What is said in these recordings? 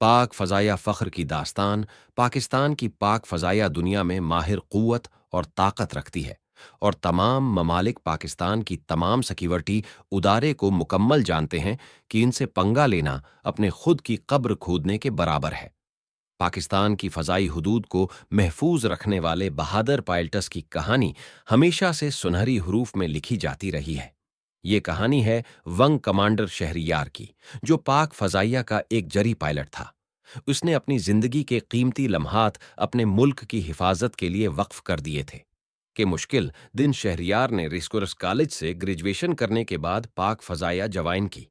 पाक फ़ज़ाया फ़ख्र की दास्तान। पाकिस्तान की पाक फ़ज़ाया दुनिया में माहिर क़ुव्वत और ताकत रखती है, और तमाम ममालिक पाकिस्तान की तमाम सिक्योरिटी उदारे को मुकम्मल जानते हैं कि इनसे पंगा लेना अपने खुद की कब्र खोदने के बराबर है। पाकिस्तान की फ़ज़ाई हुदूद को महफूज रखने वाले बहादुर पायलट्स की कहानी हमेशा से सुनहरी हरूफ में लिखी जाती रही है। ये कहानी है वंग कमांडर शहरियार की, जो पाक फ़ज़ाइया का एक जरी पायलट था। उसने अपनी जिंदगी के कीमती लम्हात अपने मुल्क की हिफाजत के लिए वक्फ कर दिए थे। कि मुश्किल दिन शहरियार ने रिस्कुरस कॉलेज से ग्रेजुएशन करने के बाद पाक फ़ज़ाइया ज्वाइन की।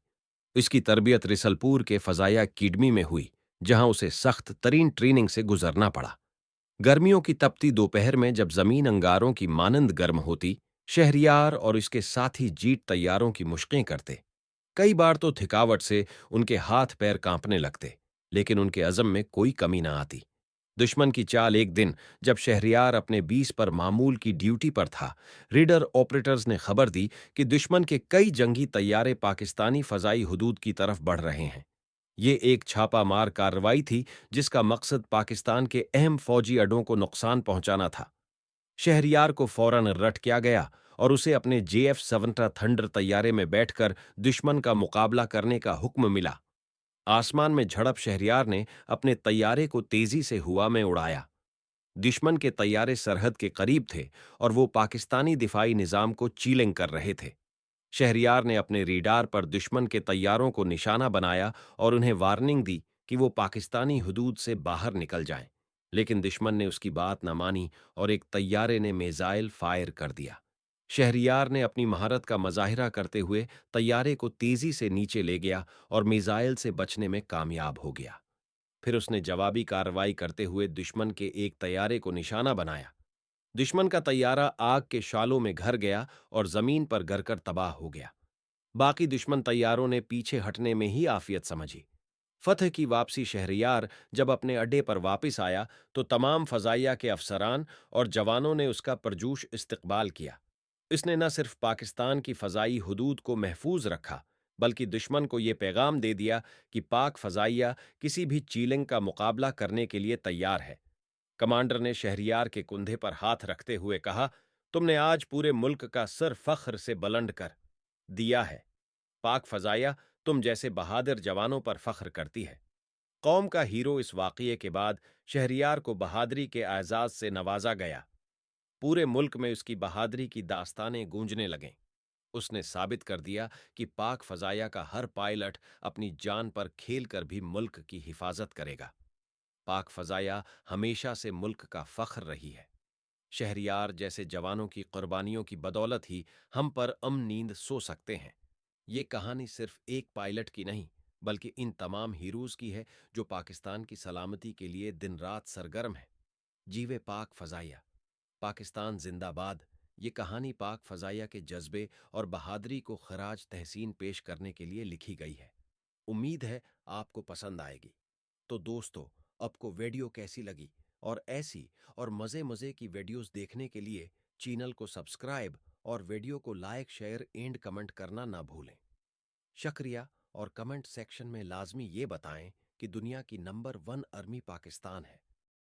इसकी तरबियत रिसलपुर के फ़ज़ाइया अकेडमी में हुई, जहां उसे सख्त तरीन ट्रेनिंग से गुजरना पड़ा। गर्मियों की तपती दोपहर में जब जमीन अंगारों की मानंद गर्म होती, शहरियार और इसके साथी जीट तैयारों की मुश्कें करते। कई बार तो थकावट से उनके हाथ पैर कांपने लगते, लेकिन उनके अज़म में कोई कमी ना आती। दुश्मन की चाल एक दिन, जब शहरियार अपने 20 पर मामूल की ड्यूटी पर था, रीडर ऑपरेटर्स ने खबर दी कि दुश्मन के कई जंगी तैयारे पाकिस्तानी फ़ज़ाई हुदूद की तरफ बढ़ रहे हैं। ये एक छापा मार कार्रवाई थी, जिसका मकसद पाकिस्तान के अहम फौजी अड्डों को नुकसान पहुंचाना था। शहरियार को फौरन रट किया गया और उसे अपने JF-17 थंडर तैयारे में बैठकर दुश्मन का मुकाबला करने का हुक्म मिला। आसमान में झड़प शहरियार ने अपने तैयारे को तेजी से हवा में उड़ाया। दुश्मन के तैयारे सरहद के करीब थे और वो पाकिस्तानी दिफाई निजाम को चीलिंग कर रहे थे। शहरियार ने अपने रेडार पर दुश्मन के तैयारों को निशाना बनाया और उन्हें वार्निंग दी कि वो पाकिस्तानी हुदूद से बाहर निकल जाएं। लेकिन दुश्मन ने उसकी बात न मानी और एक तैयारे ने मिसाइल फायर कर दिया। शहरियार ने अपनी महारत का मजाहिरा करते हुए तैयारे को तेजी से नीचे ले गया और मिसाइल से बचने में कामयाब हो गया। फिर उसने जवाबी कार्रवाई करते हुए दुश्मन के एक तैयारे को निशाना बनाया। दुश्मन का तैयारा आग के शालों में घर गया और जमीन पर गिरकर तबाह हो गया। बाकी दुश्मन तैयारों ने पीछे हटने में ही आफियत समझी। फतह की वापसी शहरियार जब अपने अड्डे पर वापस आया, तो तमाम फ़ज़ाइया के अफसरान और जवानों ने उसका परजोश इस्तकबाल किया। इसने न सिर्फ पाकिस्तान की फ़ज़ाई हुदूद को महफूज रखा, बल्कि दुश्मन को ये पैगाम दे दिया कि पाक फ़ज़ाइया किसी भी चीलिंग का मुकाबला करने के लिए तैयार है। कमांडर ने शहरियार के कंधे पर हाथ रखते हुए कहा, तुमने आज पूरे मुल्क का सर फख्र से बुलंद कर दिया है। पाक फ़ज़ाइया तुम जैसे बहादुर जवानों पर फख्र करती है। कौम का हीरो इस वाक़ये के बाद शहरियार को बहादुरी के एजाज़ से नवाजा गया। पूरे मुल्क में उसकी बहादुरी की दास्तानें गूंजने लगें। उसने साबित कर दिया कि पाक फ़ज़ाइया का हर पायलट अपनी जान पर खेल कर भी मुल्क की हिफाजत करेगा। पाक फ़ज़ाइया हमेशा से मुल्क का फ़ख्र रही है। शहरियार जैसे जवानों की कुर्बानियों की बदौलत ही हम पर अमन नींद सो सकते हैं। ये कहानी सिर्फ एक पायलट की नहीं, बल्कि इन तमाम हीरोज़ की है जो पाकिस्तान की सलामती के लिए दिन रात सरगर्म है। जीवे पाक फ़ज़ाइया, पाकिस्तान जिंदाबाद। ये कहानी पाक फ़ज़ाइया के जज्बे और बहादुरी को खराज तहसीन पेश करने के लिए लिखी गई है। उम्मीद है आपको पसंद आएगी। तो दोस्तों, आपको वीडियो कैसी लगी, और ऐसी और मज़े मज़े की वीडियोस देखने के लिए चैनल को सब्सक्राइब और वीडियो को लाइक शेयर एंड कमेंट करना ना भूलें। शुक्रिया। और कमेंट सेक्शन में लाजमी ये बताएं कि दुनिया की नंबर 1 आर्मी पाकिस्तान है।